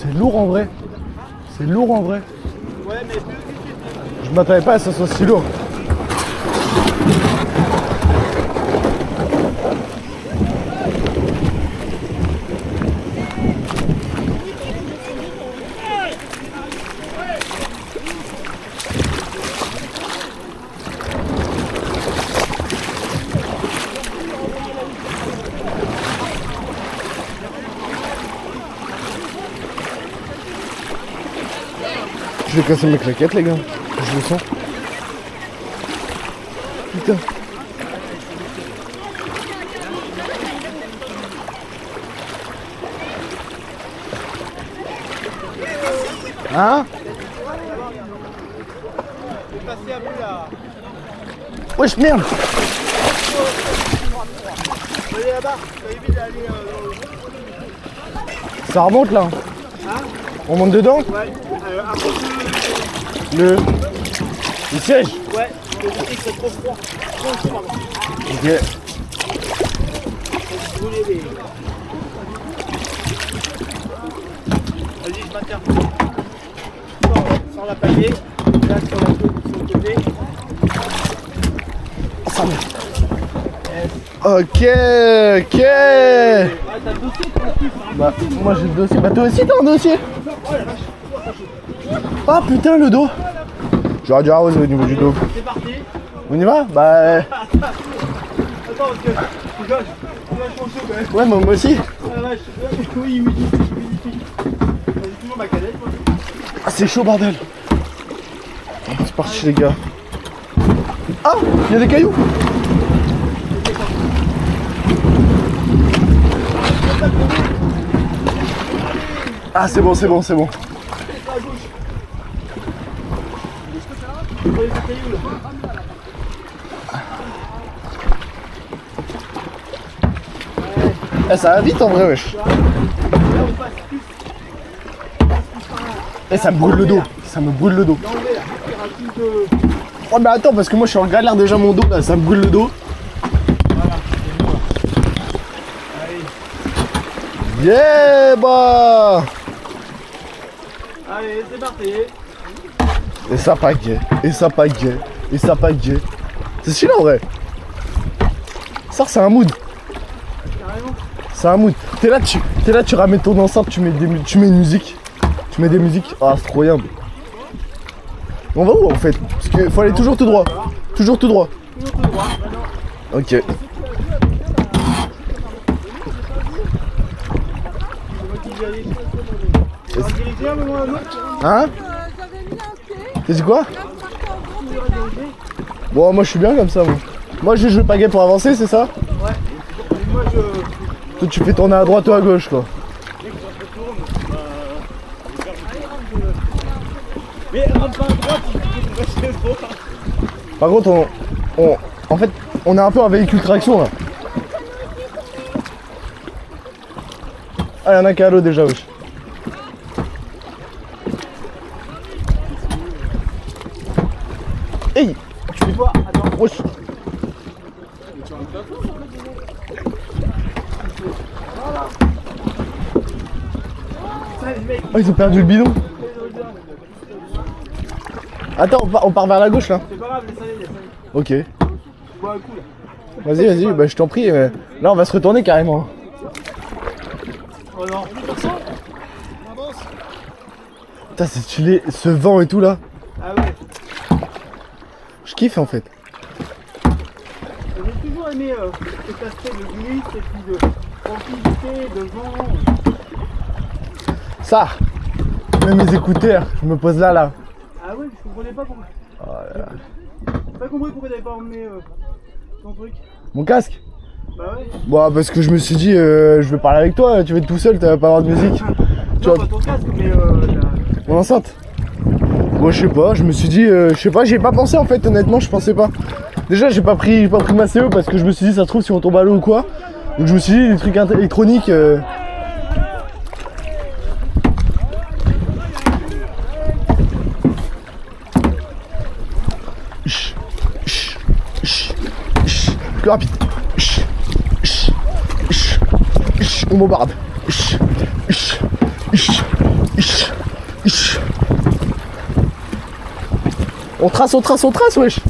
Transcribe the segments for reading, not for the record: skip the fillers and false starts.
C'est lourd en vrai. C'est lourd en vrai. Ouais, mais plus. Je m'attendais pas à ce que ça soit si lourd. Je vais casser mes claquettes les gars, je le sens. Putain. Hein? Wesh merde. Ça remonte là. On monte dedans? Ouais. Le siège? Ouais, le dit que c'est trop froid. Ok. Vas-y, je maintiens. Sans la pailler. Là, sur le côté. Ok. Ah, t'as le dossier, toi aussi. Bah, moi j'ai le dossier. Bah, toi aussi t'as un dossier? Ah putain, le dos. J'aurais dû arroser au niveau du dos. C'est parti. On y va? Bah. Attends, parce que je gâche mon chaud quand même. Ouais, moi aussi. Ah la vache. Oui, humidifie. Vas-y, toujours ma canette, moi. Ah, c'est chaud, bordel. C'est parti, les gars. Ah, il y a des cailloux. Ah, c'est bon, c'est bon, c'est bon. Eh, ça va vite en vrai, wesh. Eh, ça me brûle le dos. Ça me brûle le dos. Oh, mais attends, parce que moi je suis en galère déjà, mon dos là, ça me brûle le dos. Yeah, bah. Allez, c'est parti. Et ça pagaie, et ça pagaie, et ça pagaie. C'est stylé en vrai. Ça, c'est un mood. C'est un mood. T'es là, tu ramènes ton enceinte, tu mets une musique. Tu mets des musiques. Ah, c'est trop bien. On va où en fait? Parce qu'il faut aller toujours tout droit. Toujours tout droit. Ok. Hein? T'as dit quoi? Bon, moi je suis bien comme ça, moi. Moi je joue pagaie pour avancer, c'est ça? Ouais. Et moi je. Toi tu fais tourner à droite ou à gauche, quoi. Mais rentre pas à droite, il faut trop. Par contre, en fait, on a un peu un véhicule traction là. Ah, y'en a qu'à l'eau déjà, wesh. Hey! Tu fais quoi? Attends. Wesh. Oh, ils ont perdu le bidon. Attends, on part vers la gauche là. C'est pas grave, laisse-les. Ok. Bois un coup là. Vas-y, bah je t'en prie. Là on va se retourner carrément. Oh non. Putain, c'est stylé, ce vent et tout là. Ah ouais. Je kiffe en fait. J'ai toujours aimé cet aspect de glisse et puis de tranquillité, de vent. Ça, même mes écouteurs, je me pose là. Ah ouais, je comprenais pas pourquoi. Oh là là. J'ai pas compris pourquoi t'avais pas emmené ton truc. Mon casque? Bah ouais. Bon, parce que je me suis dit, je vais parler avec toi, tu vas être tout seul, tu vas pas avoir de musique. Tu Non, vois, pas ton casque, mais mon enceinte. Bon, je sais pas, je me suis dit, je sais pas, j'y ai pas pensé en fait, honnêtement, je pensais pas. Déjà, j'ai pas pris ma CO parce que je me suis dit, ça se trouve, si on tombe à l'eau ou quoi. Donc, je me suis dit, les trucs électroniques. Plus rapide. On bombarde. Ish. On trace, wesh.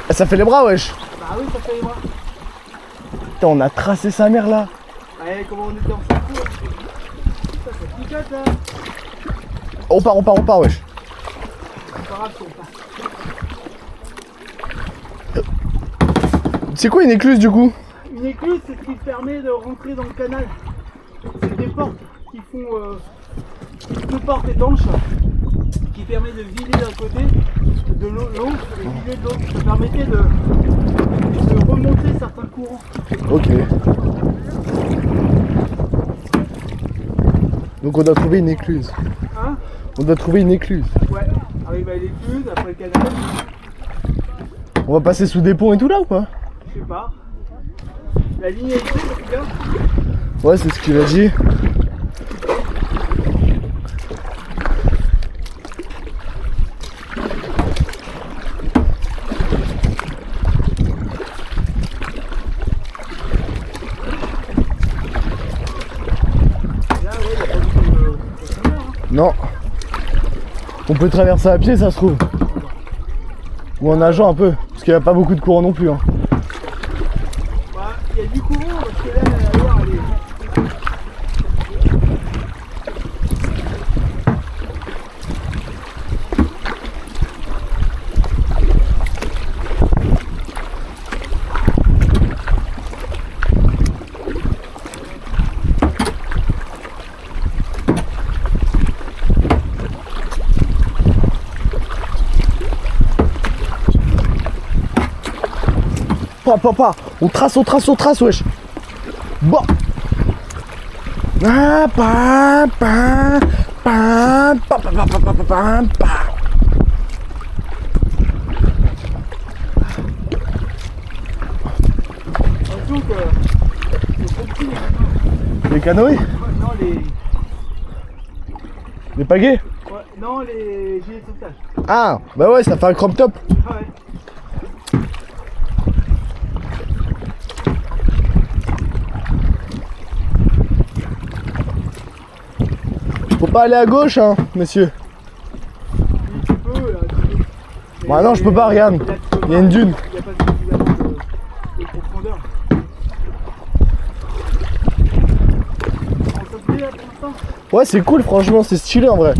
Ah, ça fait les bras, wesh. Bah oui, ça fait les bras. Putain, on a tracé sa mère là. Allez, comment on était en secours. Ça picote là. On part, wesh. C'est pas grave si on part. C'est quoi une écluse du coup? Une écluse, c'est ce qui permet de rentrer dans le canal. C'est des portes qui font deux portes étanches qui permettent de vider d'un côté de l'eau et vider de l'autre. Ça permettait de remonter certains courants. Ok. Donc on doit trouver une écluse. Hein? On doit trouver une écluse. Ouais, arrive à l'écluse, après le canal, On va passer sous des ponts et tout là ou pas? je sais pas. La ligne est ici, c'est bien. Ouais, c'est ce qu'il a dit. Là, ouais, il n'y a pas beaucoup de profondeur. Hein. Non. On peut traverser à pied, ça se trouve. Ou en nageant un peu. Parce qu'il n'y a pas beaucoup de courant non plus. Hein. Bah, il y a du courant parce que là, la Loire, elle est. Pas. On trace, wesh. Bon. Ah, pa. Attention que. C'est trop petit, Les canoës? non, Les pagaies? ouais, non, les gilets de sauvetage. Ah, bah ouais, ça fait un crop top. Ouais. Faut pas aller à gauche, hein, monsieur. Oui, tu peux, là, tu peux. Bah non, je peux pas, regarde. Là, tu peux Il y a une dune. Il n'y a pas suffisamment de profondeur. On saute là pour l'instant. Ouais, c'est cool, franchement, c'est stylé en vrai.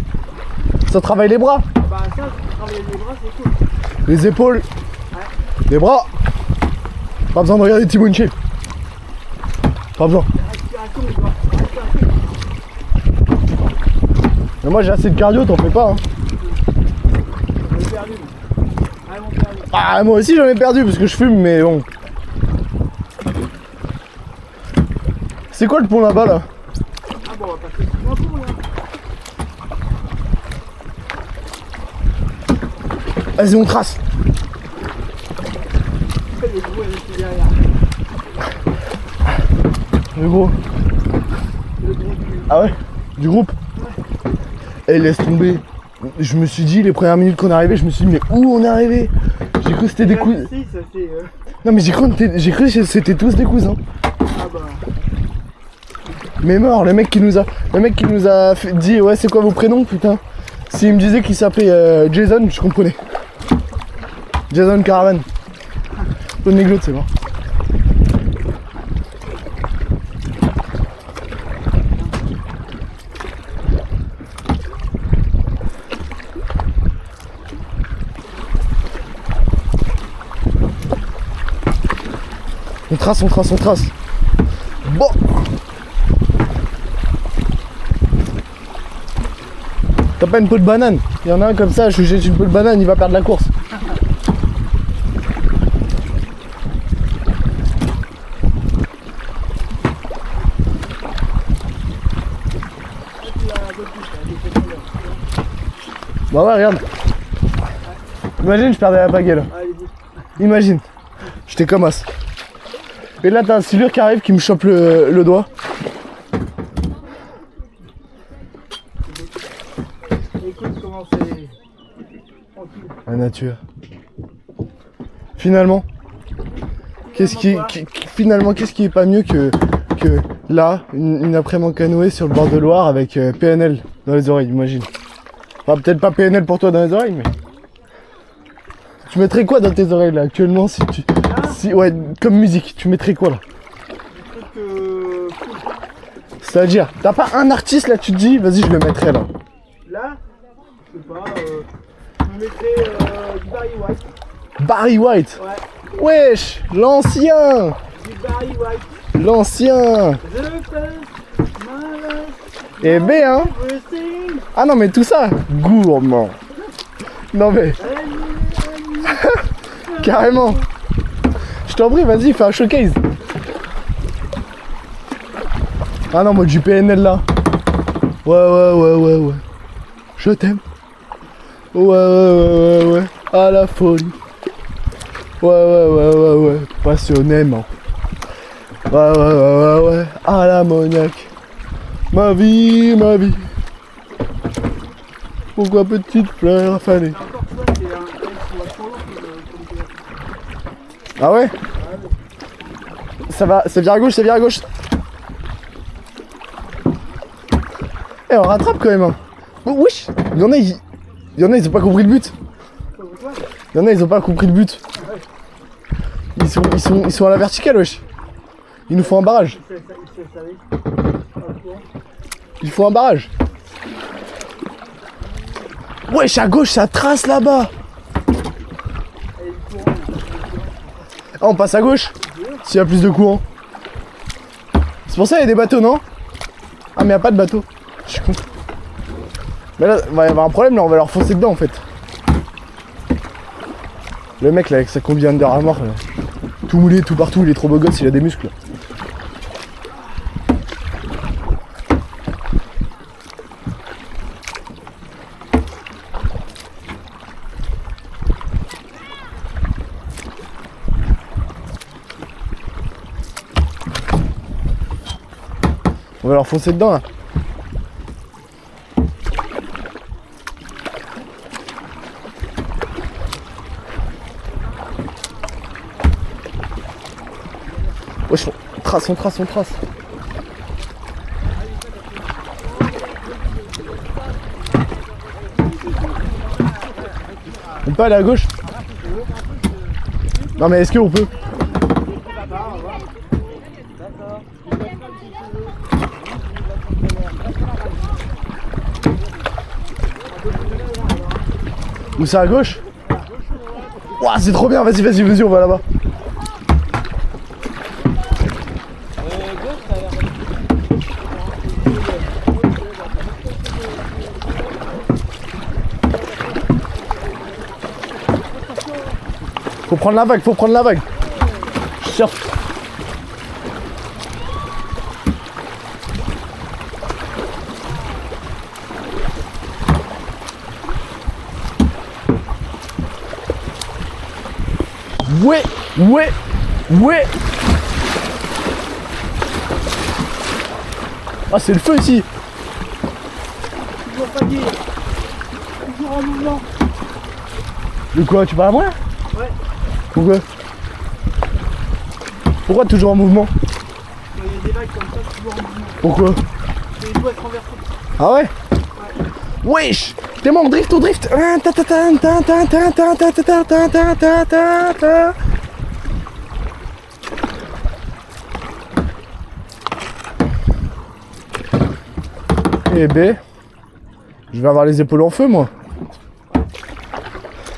Ça travaille les bras, Bah, ça, si tu travailles les bras, c'est cool. les épaules, les bras. Pas besoin de regarder Timon Chip. Pas besoin. Respiration, les bras. Respiration. Mais moi j'ai assez de cardio, t'en fais pas. Hein. J'ai perdu. Vraiment perdu. Ah, moi aussi j'en ai perdu parce que je fume, mais bon. C'est quoi le pont là-bas là? Ah bon, on va passer sous un pont, là. Vas-y, on trace. Le gros, il est derrière. Le gros. Le gros du. Ah ouais? Du groupe? Eh, laisse tomber. Je me suis dit, les premières minutes qu'on est arrivé, je me suis dit, mais où on est arrivé? J'ai cru que c'était des cousins. Ici, ça fait. Non, mais j'ai cru que c'était tous des cousins. Ah bah. Mais mort, le mec qui nous a dit, ouais, c'est quoi vos prénoms, putain? S'il me disait qu'il s'appelait Jason, je comprenais. Jason Caravan. Le néglote, c'est bon. On trace. Bon. T'as pas une peau de banane? Il y en a un comme ça, je lui jette une peau de banane, il va perdre la course. Bah ouais, regarde. Imagine, je perdais la pagaie là. Allez-y. Imagine. J'étais comme as. Et là, t'as un silure qui arrive qui me chope le doigt. Écoute comment c'est. tranquille. La nature. Finalement, qu'est-ce qui est pas mieux que là, une après-midi en canoë sur le bord de Loire avec PNL dans les oreilles, imagine. Enfin, peut-être pas PNL pour toi dans les oreilles, mais... Tu mettrais quoi dans tes oreilles là actuellement si tu... ouais, comme musique, tu mettrais quoi là? Des trucs cool. C'est-à-dire, t'as pas un artiste là, tu te dis, vas-y, je le mettrais là. Là, je sais pas, je mettrais du Barry White. Barry White. Ouais, Wesh, l'ancien. du Barry White. L'ancien. Je passe ma life, Eh ben, hein. everything. Ah non, mais tout ça, gourmand. Non mais, carrément. Je t'en prie, vas-y, fais un showcase. Ah non, moi du PNL là. Ouais. Je t'aime. Ouais. À la folie. Ouais. Passionnément. Ouais. À l'ammoniaque. Ma vie. Pourquoi petite fleur affanée? Encore toi, c'est un mec qui va trop loin comme Ah ouais? Ça va, ça vire à gauche. Eh, on rattrape quand même. Hein. Oh, wesh, il y en a, ils ont pas compris le but. Il y en a, ils ont pas compris le but. Ils sont à la verticale, wesh. Il nous faut un barrage. Il faut un barrage. Wesh, à gauche, ça trace là-bas. Ah, on passe à gauche s'il y a plus de courant. C'est pour ça qu'il y a des bateaux, non? Ah, mais y a pas de bateau. Je suis con. Mais là, il va y avoir un problème, là, on va leur foncer dedans en fait. Le mec là, avec sa combi Under Armour, là, tout moulé, tout partout, il est trop beau gosse, il a des muscles. On va leur foncer dedans là. Wesh, on trace. On peut aller à gauche? Non mais est-ce qu'on peut? Où c'est à gauche? Ouah, c'est trop bien, vas-y, on va là-bas. Faut prendre la vague. Je surfe. Ouais. Ah, c'est le feu ici. Toujours pas dire. Toujours en mouvement. De quoi, tu parles à moi là? Ouais. Pourquoi toujours en mouvement? Il y a des vagues comme ça, toujours en mouvement. Pourquoi? Et il doit être renversé. Ah ouais? Wesh! T'es mort, on drift! Eh ben, je vais avoir les épaules en feu moi.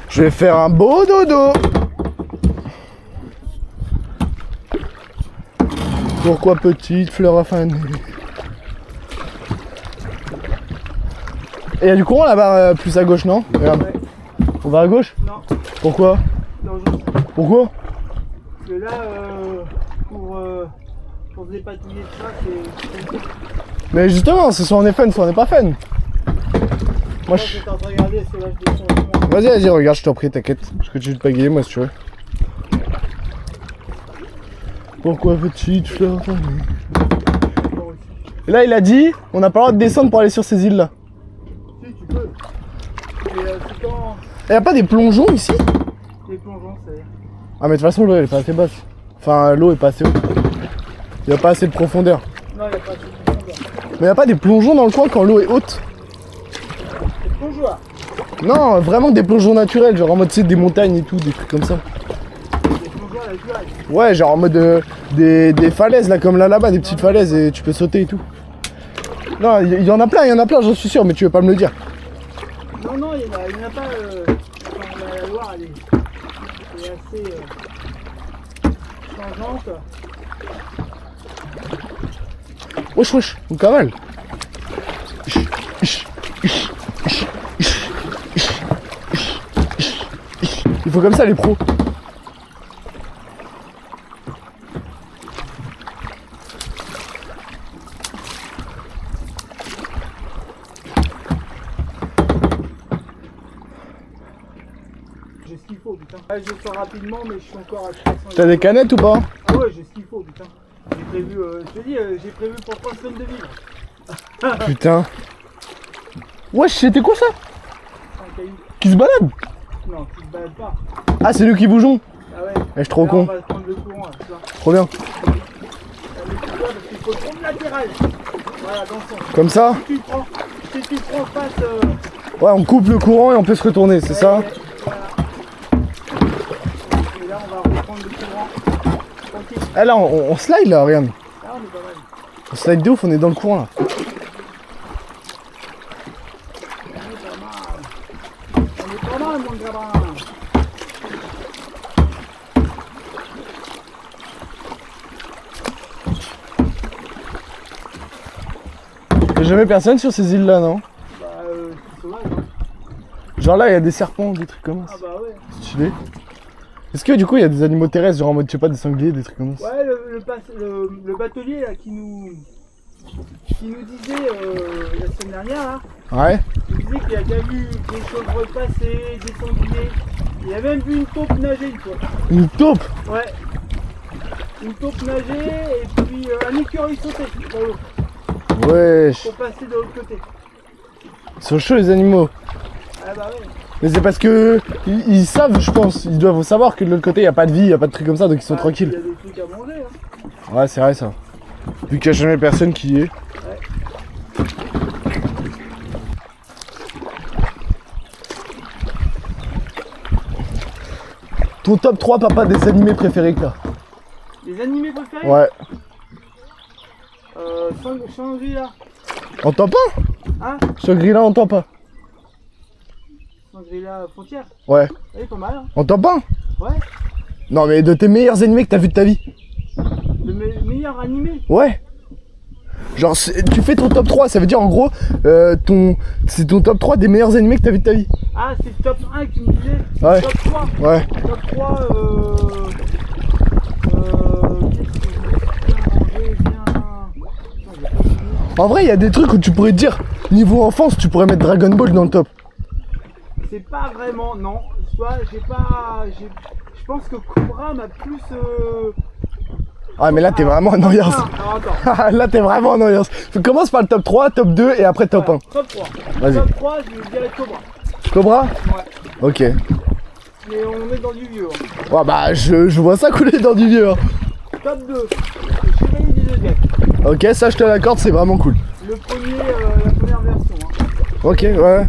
Je vais faire un beau dodo. Pourquoi petite fleur affanée? Et il y a du courant là-bas plus à gauche, non? Regarde. Ouais. On va à gauche? Non, Pourquoi? dangereux. Pourquoi? Parce que là, pour se dépatouiller de ça, c'est... Mais justement, ce soit on est fun, soit on n'est pas fun. Moi Moi, je... j'étais en train de regarder, c'est là que je descends. Vas-y, regarde, je t'en prie, t'inquiète. Parce que tu veux te pagayer, moi, si tu veux. Pourquoi petite fleur affanée? Et là, il a dit, on n'a pas le droit de descendre pour aller sur ces îles-là. Si, tu peux. Mais c'est quand Y a pas des plongeons ici? Les plongeons, c'est... Ah mais de toute façon l'eau elle est pas assez basse. Enfin l'eau est pas assez haute. Y a pas assez de profondeur. Non, il n'y a pas de plongeon. Mais y a pas des plongeons dans le coin quand l'eau est haute? Les plongeons, là. Non, vraiment des plongeons naturels, genre en mode c'est des montagnes et tout, des trucs comme ça. Les plongeons naturels. Ouais, genre en mode des falaises là, comme là-bas, des petites falaises et tu peux sauter et tout. Non, il y en a plein, j'en suis sûr, mais tu veux pas me le dire. Non, il n'y en a pas. Enfin, la Loire, elle est assez changeante. Wesh, on cavale. Il faut comme ça les pros. J'ai ce qu'il faut, putain. Ah, je sors rapidement, mais je suis encore à 300. T'as des canettes ou pas? Ah ouais, j'ai ce qu'il faut, putain. J'ai prévu, je te dis, j'ai prévu pour 3 semaines de vivre. Putain. Wesh, c'était quoi ça? Un caillou. Qui se balade? Non, tu te balades pas. Ah, c'est nous qui bougeons. Ah ouais. Je suis trop Là, con. On va prendre le courant, là, tu vois. Trop bien. Parce qu'il faut le prendre latéral. Voilà, dans le sens. Comme ça? Si tu le prends face. Ouais, on coupe le courant et on peut se retourner, c'est ça? Voilà. Et là, on va reprendre le courant. Tranquille. Ah là, on slide là, regarde. Là, on est pas mal. On slide de ouf, on est dans le courant là. On est pas mal. On est pas mal, mon gamin. Y'a jamais personne sur ces îles là, non? Bah, c'est sauvage. Hein. Genre là, il y a des serpents, des trucs comme ça. Ah bah ouais. Stylé. Est-ce que du coup, il y a des animaux terrestres, genre en mode, je sais pas, des sangliers, des trucs comme ça? Ouais, le batelier là qui nous disait la semaine dernière là, Ouais. il disait qu'il a déjà vu des chèvres passer, des sangliers. Il a même vu une taupe nager une fois. Une taupe? Ouais. Une taupe nager et puis un écureuil sauter dans l'eau Wesh. pour passer de l'autre côté. Ils sont chauds les animaux. Ah bah ouais. Mais c'est parce que ils savent, je pense, ils doivent savoir que de l'autre côté, il y a pas de vie, il y a pas de trucs comme ça, donc ils sont Il tranquilles. y a des trucs à manger. Hein. Ouais, c'est vrai ça. Vu qu'il y a jamais personne qui y est. Ton top 3 papa des animés préférés que t'as? Les animés préférés? Ouais. Shangri-La. En top 1? Hein? Shangri-La en top 1? Shangri-La frontière. Ouais. Elle est pas mal. Hein. En top 1? Ouais. Non mais de tes meilleurs animés que t'as vu de ta vie? Le meilleur animé. Ouais. Genre tu fais ton top 3, ça veut dire en gros c'est ton top 3 des meilleurs animés que t'as vu de ta vie. Ah, c'est le top 1 que tu me disais. Ouais. Top 3. Ouais. Top 3, qu'est-ce que je vais bien manger, En vrai il y a des trucs où tu pourrais te dire, niveau enfance tu pourrais mettre Dragon Ball dans le top. C'est pas vraiment, non. Tu vois, je pense que Cobra m'a plus... Ah mais là t'es vraiment en ambiance. Alors attends. Là t'es vraiment en ambiance. Commence par le top 3, top 2 et après top 1. Top 3. Vas-y. Top 3, je dirais Cobra. Cobra? Ouais. Ok. Mais on est dans du vieux. Hein. Ouais bah je vois ça couler dans du vieux. Hein. Top 2, le Chevalier du Zodiac. Ok, ça je te l'accorde, c'est vraiment cool. Le premier, la première version. Hein. Ok, ouais.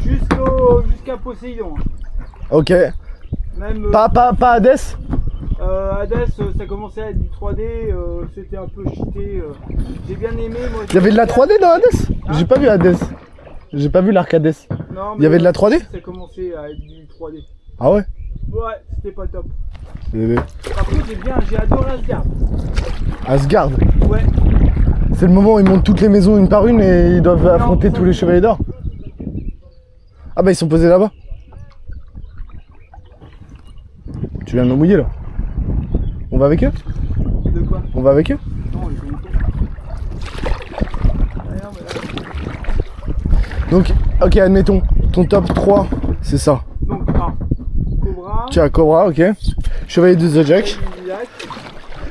Jusqu'à Poséidon. Hein. Ok. Même, Pas Hades? Hades, ça commençait à être du 3D, c'était un peu cheaté. J'ai bien aimé. Moi, Il y avait de la 3D dans Hades? J'ai pas vu Hades. J'ai pas vu l'arc Hades. Non, Il y avait de la 3D? Ça commençait à être du 3D. Ah ouais? Ouais, c'était pas top. Eh, Par contre, j'ai adoré Asgard. Asgard. Ouais. C'est le moment où ils montent toutes les maisons une par une et ils doivent affronter ça, tous les chevaliers d'or. Ah bah ils sont posés là-bas. Tu viens de me mouiller là. On va avec eux? De quoi? On va avec eux? Non, ils sont Donc, ok, admettons, ton top 3, c'est ça. Donc, Cobra. Tu as Cobra, ok. Chevalier du Zodiac. Zodiac.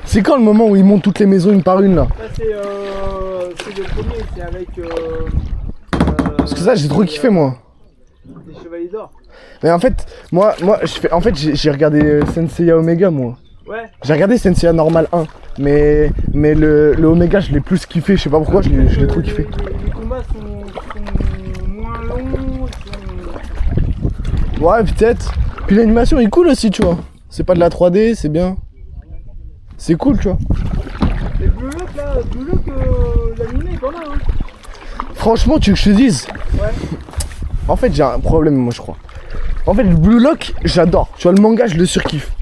C'est quand le moment où ils montent toutes les maisons une par une là? Ça, c'est le premier, c'est avec. Parce que ça, j'ai trop kiffé moi. Chevalier d'Or. Mais en fait, j'ai regardé Senseiya Omega, moi. Ouais. J'ai regardé Senseiya normal 1, mais le Omega, je l'ai plus kiffé, je sais pas pourquoi, je l'ai trop kiffé. Les combats sont moins longs, Ouais, peut-être. Puis l'animation est cool aussi, tu vois. C'est pas de la 3D, c'est bien. C'est cool, tu vois. Les Blue Lock là, Blue Lock, l'animé est pas mal, hein. Franchement, tu veux que je te dise? Ouais. En fait, j'ai un problème, moi, je crois. En fait, le Blue Lock, j'adore. Tu vois, le manga, je le surkiffe.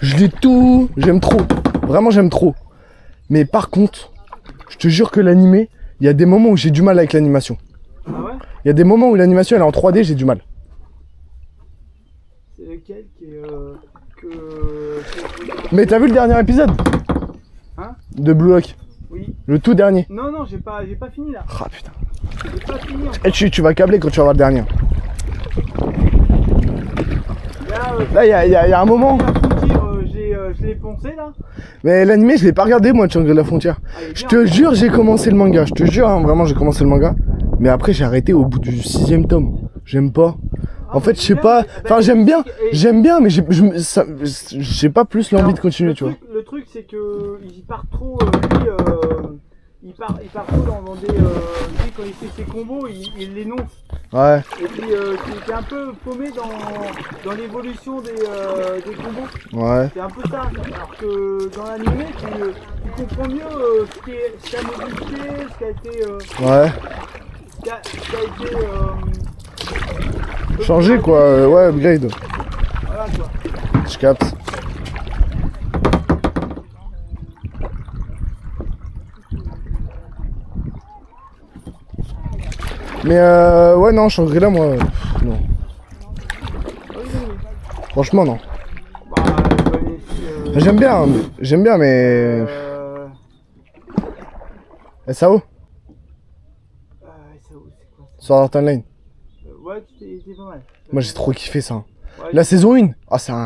Je lis tout, j'aime trop. Vraiment, j'aime trop. Mais par contre, je te jure que l'animé, il y a des moments où j'ai du mal avec l'animation. Ah ouais? Il y a des moments où l'animation, elle est en 3D, j'ai du mal. C'est lequel qui est Mais t'as vu le dernier épisode? Hein? De Blue Lock? Oui. Le tout dernier. Non, non, j'ai pas fini là. Ah putain. J'ai pas fini. Et tu vas câbler quand tu vas voir le dernier. Là, Là, il y a un moment. je l'ai poncé là. Mais l'animé, je l'ai pas regardé, moi, Shangri la frontière. Ah, il est Je bien. te jure, j'ai commencé le manga. Je te jure, hein, vraiment, j'ai commencé le manga. Mais après, j'ai arrêté au bout du 6e tome. J'aime pas. En fait, je sais pas. Enfin, j'aime bien, mais j'ai pas plus l'envie de continuer, tu vois. Le truc, c'est que il part trop. Lui, il part trop dans des. Lui, quand il fait ses combos, il l'énonce. Ouais, Et puis, c'est un peu paumé dans l'évolution des combos. ouais. C'est un peu ça. Alors que dans l'animé, tu comprends mieux ce qui a modifié, ce qui a été. Ouais. Ce qui a été. Changer, quoi. Ouais, upgrade. Voilà quoi. Je capte. Mais ouais, non, Shangri-La, moi, non. Franchement, non. Bah, je vais aller, J'aime bien, mais. SAO c'est quoi ça? Sword Art Online. Ouais, c'était pas mal. Moi, j'ai trop kiffé ça. Ouais, La saison 1, ah, c'est ouais,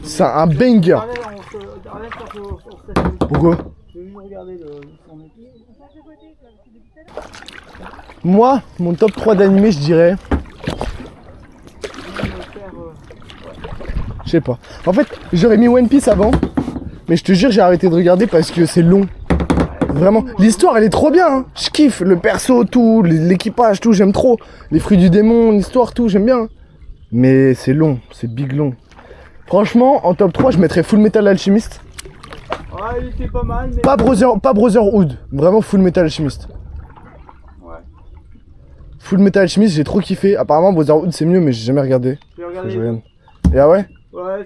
c'est un banger. Arrête, on se Pourquoi? Je vais juste regarder le son. Moi, mon top 3 d'animé, je dirais. Je sais pas. En fait, j'aurais mis One Piece avant. Mais je te jure, j'ai arrêté de regarder parce que c'est long. Vraiment. L'histoire, elle est trop bien. Hein. Je kiffe. Le perso, tout. L'équipage, tout. J'aime trop. Les fruits du démon, l'histoire, tout. J'aime bien. Mais c'est long. C'est big long. Franchement, en top 3, je mettrais Full Metal Alchemist. Ouais, il était pas mal, mais. Pas Brotherhood. Vraiment Full Metal Alchemist. Ouais. Full Metal Alchemist, j'ai trop kiffé. Apparemment, Brotherhood, c'est mieux, mais j'ai jamais regardé. J'ai Faut que regardé. je regarde. Et ah ouais? Ouais,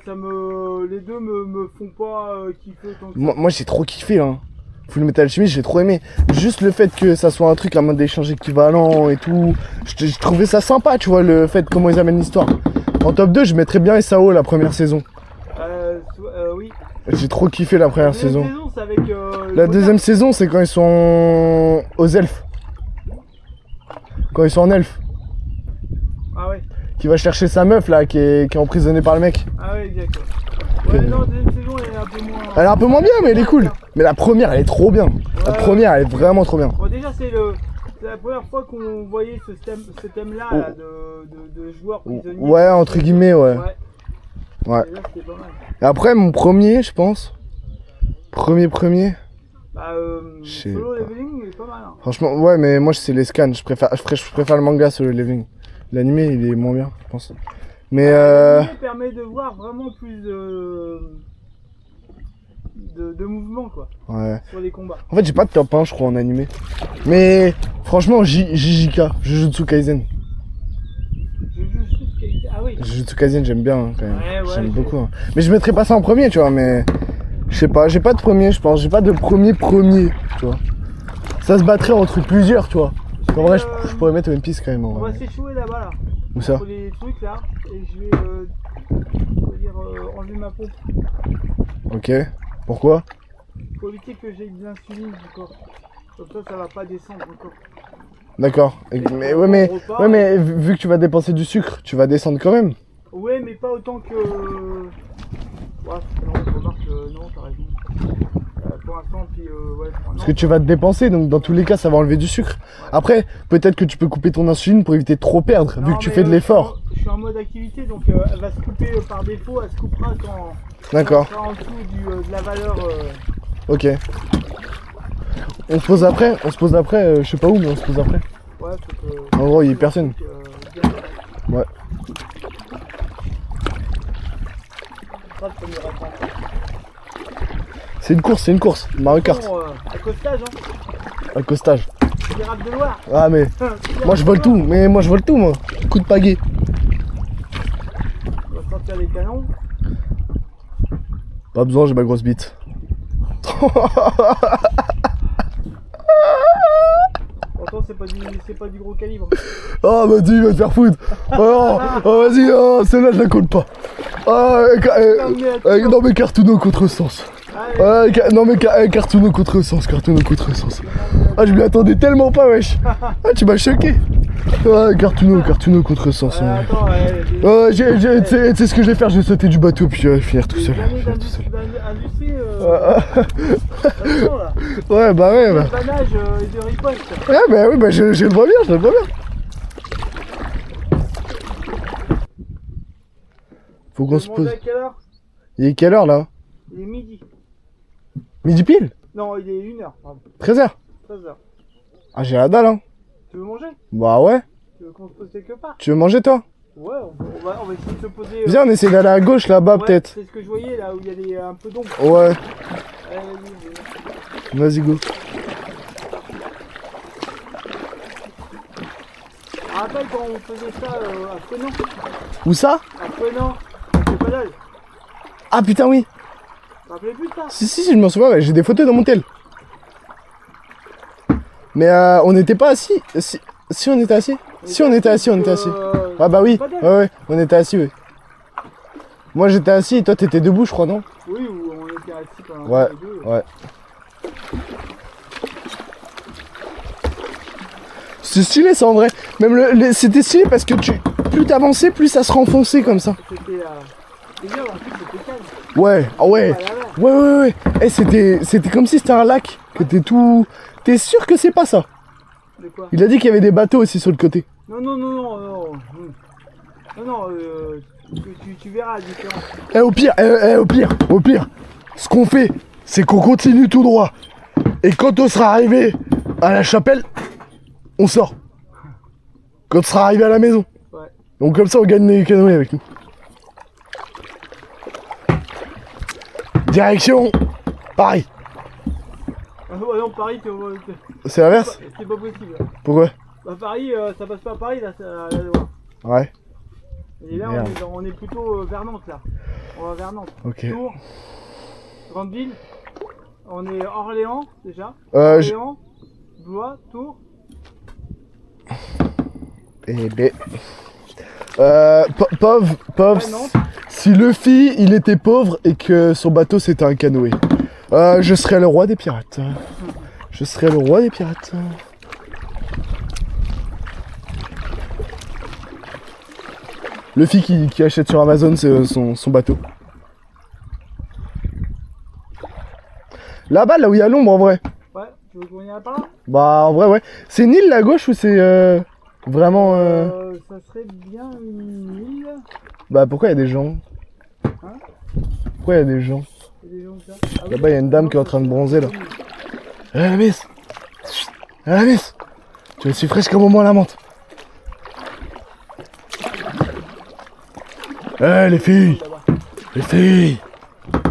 les deux me font pas kiffer autant que ça. Moi j'ai trop kiffé hein. Full Metal Alchemist, j'ai trop aimé. Juste le fait que ça soit un truc à mode d'échange équivalent et tout. Je trouvais ça sympa, tu vois, le fait comment ils amènent l'histoire. En top 2, je mettrais bien SAO la première saison. Oui. J'ai trop kiffé la première saison. C'est avec, La deuxième saison, c'est quand ils sont aux elfes. Quand ils sont en elfes. Ah ouais. Qui va chercher sa meuf là, qui est emprisonnée par le mec. Ah ouais, exact. Ouais, non, deuxième saison, elle est un peu moins. Elle est un peu moins bien, mais elle est cool. Mais la première, elle est trop bien. La première, elle est vraiment trop bien. Bon, déjà, c'est la première fois qu'on voyait ce thème-là là, de joueurs prisonniers. Ouais, entre guillemets, ouais. Ouais. Et là, c'était pas mal. Et après, mon premier, je pense. Premier. Bah, Je sais Solo pas. Leveling est pas mal. Hein. Franchement, ouais, mais moi, c'est les scans. Je préfère le manga sur le Leveling. L'animé, il est moins bien, je pense. Mais L'anime permet de voir vraiment plus de mouvement, quoi, ouais. sur les combats. En fait, j'ai pas de top 1, je crois, en animé. Mais franchement, JJK, Jujutsu Kaisen. Ah oui. Jujutsu Kaisen, j'aime bien hein, quand même. Ouais, j'aime je- beaucoup. Hein. Mais je mettrais pas ça en premier, tu vois, mais je sais pas, j'ai pas de premier, je pense. J'ai pas de premier, tu vois. Ça se battrait entre plusieurs, tu vois. En vrai, je pourrais mettre One Piece quand même. En On vrai. va s'échouer là-bas, là. Où ça? Pour les trucs là, et je vais enlever ma pompe Ok. Pourquoi? pour éviter que j'ai de l'insuline encore. Comme ça va pas descendre encore. D'accord. Ouais, mais vu que tu vas dépenser du sucre, tu vas descendre quand même. Ouais, mais pas autant que. Ouais, non, remarque, non, t'as raison. Pour l'instant, puis ouais. Parce que tu vas te dépenser, donc dans tous les cas, ça va enlever du sucre. Après, peut-être que tu peux couper ton insuline pour éviter de trop perdre, vu que tu fais de l'effort. Je suis en mode activité, donc elle va se couper par défaut, elle se coupera quand D'accord. elle sera en dessous de la valeur. Ok. On se pose après, je sais pas où, mais on se pose après. Ouais, faut que. En gros, il y a personne. Bien. Ouais. Ça, le premier rapport. C'est une course. Mario Kart. Bon, accostage, hein. Accostage. Pirate de Loire. Ah, mais moi je vole tout, moi. Coup de pagaie. On va sortir les canons. Pas besoin, j'ai ma grosse bite. Pourtant, c'est pas du gros calibre. Oh, vas-y, il va te faire foutre. Oh, oh, vas-y, oh, celle-là, je la compte pas. Ah, non, mais Cartouno contresens. Non, mais Cartouno contresens. Ah, je m'y attendais tellement pas, wesh. Ah, tu m'as choqué. Ah, Cartouno contresens. Attends, Tu sais ce que je vais faire, je vais sauter du bateau puis je vais finir tout seul. Industrie, attention, là. Ouais, bah ouais, bah. Le banage et de riposte. Ouais, bah oui, bah je le vois bien, Faut qu'on se Manger pose. à quelle heure? Il est quelle heure là? Il est midi. Midi pile? Non, il est 1h, pardon. 13h? 13h. Ah, j'ai la dalle, hein. Tu veux manger? Bah ouais. Tu veux qu'on se pose quelque part? Tu veux manger toi? Ouais, on va essayer de se poser. Viens, on essaie d'aller à gauche là-bas ouais, peut-être. C'est ce que je voyais là où il y a un peu d'ombre. Ouais, Allez, vas-y. vas-y, go. Rappelle quand on faisait ça à Fouenan? Où ça? À Fouenan, avec le paddle. Ah putain, oui. Tu te rappelais plus de ça? Si, je m'en souviens, ouais, j'ai des photos dans mon tel. Mais on n'était pas assis. Si on était assis. Si on était assis. Ah bah oui, ouais, on était assis, oui. Moi j'étais assis et toi t'étais debout, je crois, non? Oui, ou on était assis pendant Ouais, les deux. ouais. C'est stylé ça en vrai. Même c'était stylé parce que plus t'avançais, plus ça se renfonçait comme ça. C'était bien, en plus c'était calme. Ouais, ah ouais. Ouais. Eh, c'était comme si c'était un lac. Que t'es tout. T'es sûr que c'est pas ça? De quoi? Il a dit qu'il y avait des bateaux aussi sur le côté. Non. Non, tu verras la différence. Eh, au pire, ce qu'on fait, c'est qu'on continue tout droit. Et quand on sera arrivé à la chapelle, on sort. Quand on sera arrivé à la maison. Ouais. Donc comme ça, on gagne les canoës avec nous. Direction Paris. Ah ouais, non, Paris, C'est l'inverse? c'est pas possible. Pourquoi? Bah, Paris, ça passe pas à Paris, là, ça doit. Ouais. Et là, Merde. on est plutôt vers Nantes, là. On va vers Nantes. Ok. Tours, grande ville. On est Orléans, déjà. Je... Orléans, Blois, Tours. Eh ben... pauvre... Ouais, Nantes. Si Luffy, il était pauvre et que son bateau, c'était un canoë. Je serais le roi des pirates. Je serais le roi des pirates. Luffy qui achète sur Amazon son bateau. Là-bas, là où il y a l'ombre en vrai. Ouais, tu veux qu'on y aille par là? Bah en vrai, ouais. C'est une île la gauche ou c'est vraiment... Ça serait bien une île. Bah pourquoi il y a des gens? Hein? Pourquoi il y a des gens? Il y a des gens comme ça. Ah oui. Là-bas, il y a une dame qui est en train de bronzer là. Eh la miss! Eh la miss! Tu es aussi fraîche comme au moins la menthe. Eh les filles! Là-bas. Les filles!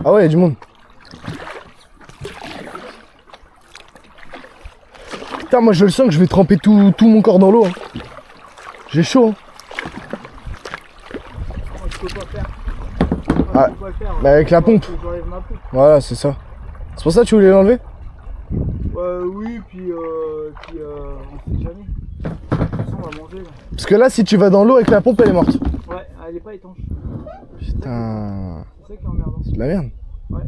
Ah ouais, il y a du monde. Putain, moi je le sens que je vais tremper tout mon corps dans l'eau. Hein. J'ai chaud. Hein. Moi, je peux pas faire. Ah, Je peux pas faire. bah avec la pompe. J'enlève ma pompe. Voilà, c'est ça. C'est pour ça que tu voulais l'enlever? Oui, puis on sait jamais. De toute façon, on va manger là. Parce que là, si tu vas dans l'eau avec la pompe, elle est morte. Ouais, elle est pas étanche. Putain. C'est ça qui est emmerdant. C'est de la merde. Ouais.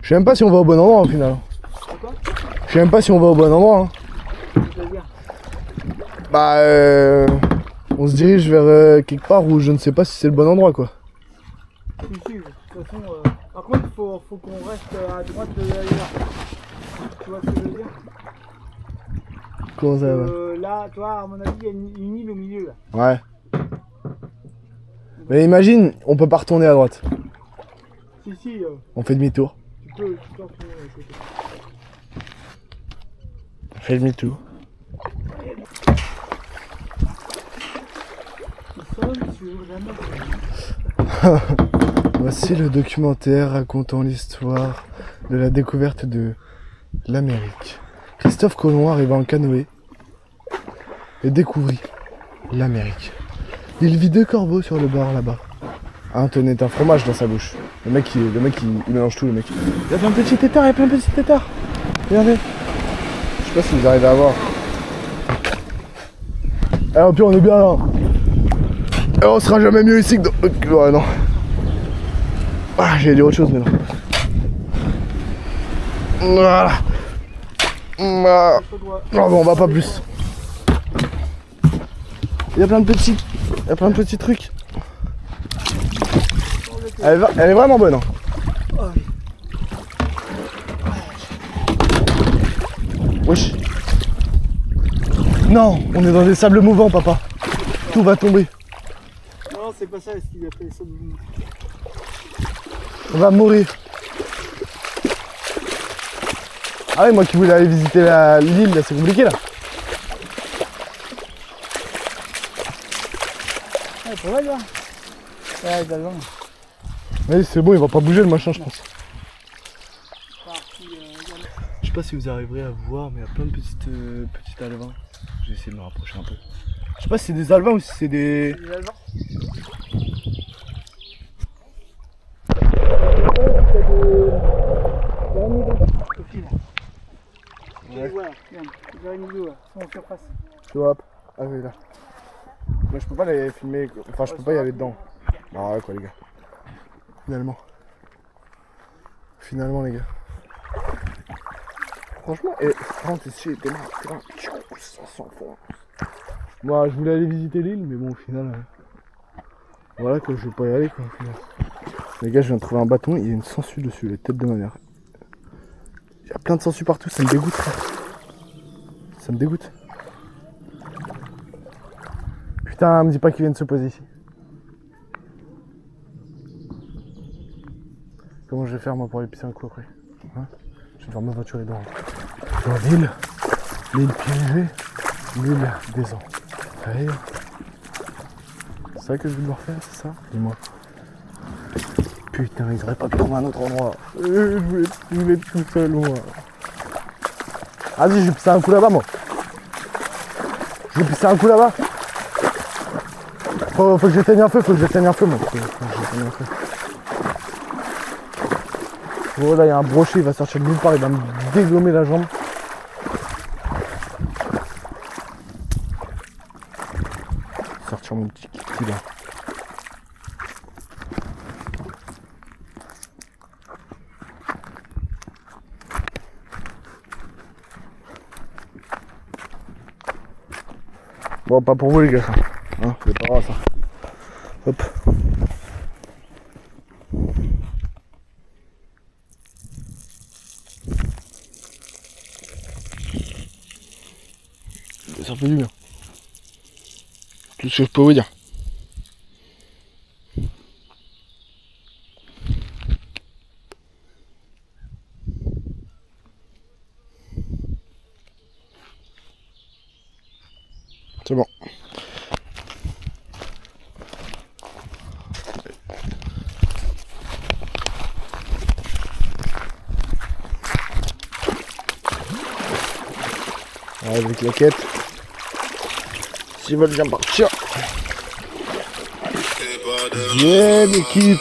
Je sais même pas si on va au bon endroit au final. Pourquoi? Je sais même pas si on va au bon endroit. Hein. C'est-à-dire? Bah, on se dirige vers quelque part où je ne sais pas si c'est le bon endroit quoi. Si, de toute façon. Par contre, faut qu'on reste à droite de l'ailleurs. Tu vois ce que je veux dire? Comment ça va? Là, toi, à mon avis, il y a une île au milieu là. Ouais. Mais imagine, on peut pas retourner à droite. Si, On fait demi-tour. tu peux retourner à côté. On fait demi-tour. Nous sommes sur la mer. Voici le documentaire racontant l'histoire de la découverte de l'Amérique. Christophe Colomb arriva en canoë et découvrit l'Amérique. Il vit 2 corbeaux sur le bord là-bas. Un tenait un fromage dans sa bouche. Le mec il mélange tout, le mec. Il y a plein de petits têtards, Regardez. Je sais pas si vous arrivez à voir. Eh, au pire on est bien là. Et on sera jamais mieux ici que dans... Ouais, non. Ah, j'allais dire autre chose mais non. Voilà. Ah. Oh, bon, on va pas plus. Il y a plein de petits trucs. Elle est vraiment bonne. Hein. Wesh. Non, on est dans des sables mouvants, papa. Tout va tomber. Non, c'est pas ça, ce qu'il a fait ça. On va mourir. Ah ouais, moi qui voulais aller visiter l'île, c'est compliqué là. Ouais, pour là, ouais, d'accord. Oui, c'est bon, il va pas bouger le machin, je pense. Je sais pas si vous arriverez à voir, mais il y a plein de petites alevins. Je vais essayer de me rapprocher un peu. Je sais pas si c'est des alevins ou si c'est des... Des Allemands. Ouais. Voilà, regarde, j'ai une vidéo là, sont en surface. Tu vois, hop. Ah oui, là. Moi je peux pas les filmer, enfin je peux pas y aller dedans. Ah ouais quoi les gars. Finalement les gars. Franchement, rentre ici, t'es là, ça s'enfonce. Moi je voulais aller visiter l'île, mais bon au final... Voilà quoi, je vais pas y aller quoi au final. Les gars, je viens de trouver un bâton, il y a une sangsue dessus, la tête de ma mère. Il y a plein de sangsues partout, ça me dégoûte frère. Ça me dégoûte. Putain, me dis pas qu'ils viennent se poser ici. Comment je vais faire moi pour aller pisser un coup après hein? Je vais devoir me voiturer dans l'île piégée, l'île des entrailles. C'est ça que je vais devoir faire, c'est ça? Dis-moi. Putain, ils auraient pas pu trouver un autre endroit. Je voulais être tout seul moi. Vas-y, je vais pisser un coup là-bas moi. Je vais pisser un coup là-bas. Faut que j'éteigne un feu, moi. Faut que j'éteigne un feu. Oh là, il y a un brochet, il va sortir de nulle part, il va me dégommer la jambe. Sortir mon petit kiki là. Bon, pas pour vous les gars, ça. Hein, c'est pas grave ça. Hop. Ça fait du bien. Tout ce que je peux vous dire. C'est bon. Avec la quête. S'ils veulent bien partir. Yeah l'équipe.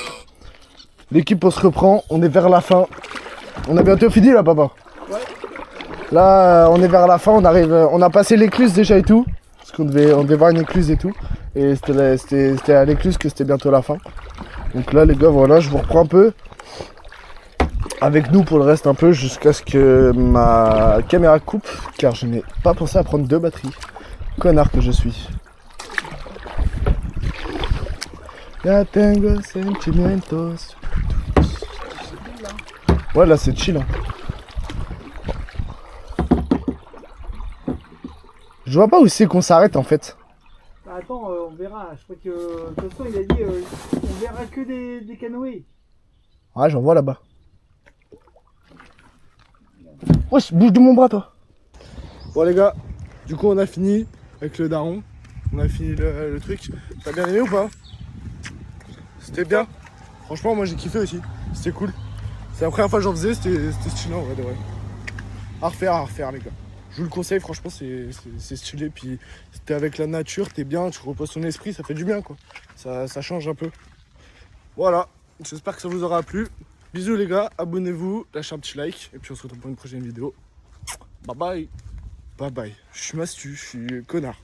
L'équipe on se reprend, on est vers la fin. On a bientôt fini là papa. Ouais. Là on est vers la fin, on a passé l'écluse déjà et tout. Parce on devait voir une écluse et tout. Et c'était à l'écluse que c'était bientôt la fin. Donc là les gars voilà, je vous reprends un peu. Avec nous pour le reste un peu jusqu'à ce que ma caméra coupe. Car je n'ai pas pensé à prendre 2 batteries. Connard que je suis. Ya tengo sentimientos. Ouais là c'est chill hein. Je vois pas où c'est qu'on s'arrête en fait. Bah, attends, on on verra. Je crois que de toute façon il a dit on verra que des canoës. Ouais, j'en vois là-bas. Wesh, bouge de mon bras toi. Bon les gars, du coup on a fini avec le daron. On a fini le truc. T'as bien aimé ou pas? C'était bien. Franchement moi j'ai kiffé aussi. C'était cool. C'est la première fois que j'en faisais, c'était stylé en vrai de vrai. À refaire les gars. Je vous le conseille, franchement c'est stylé. Puis t'es avec la nature, t'es bien, tu reposes ton esprit, ça fait du bien quoi. Ça change un peu. Voilà, j'espère que ça vous aura plu. Bisous les gars, abonnez-vous, lâchez un petit like. Et puis on se retrouve pour une prochaine vidéo. Bye bye. Bye bye. Je suis mastu, je suis connard.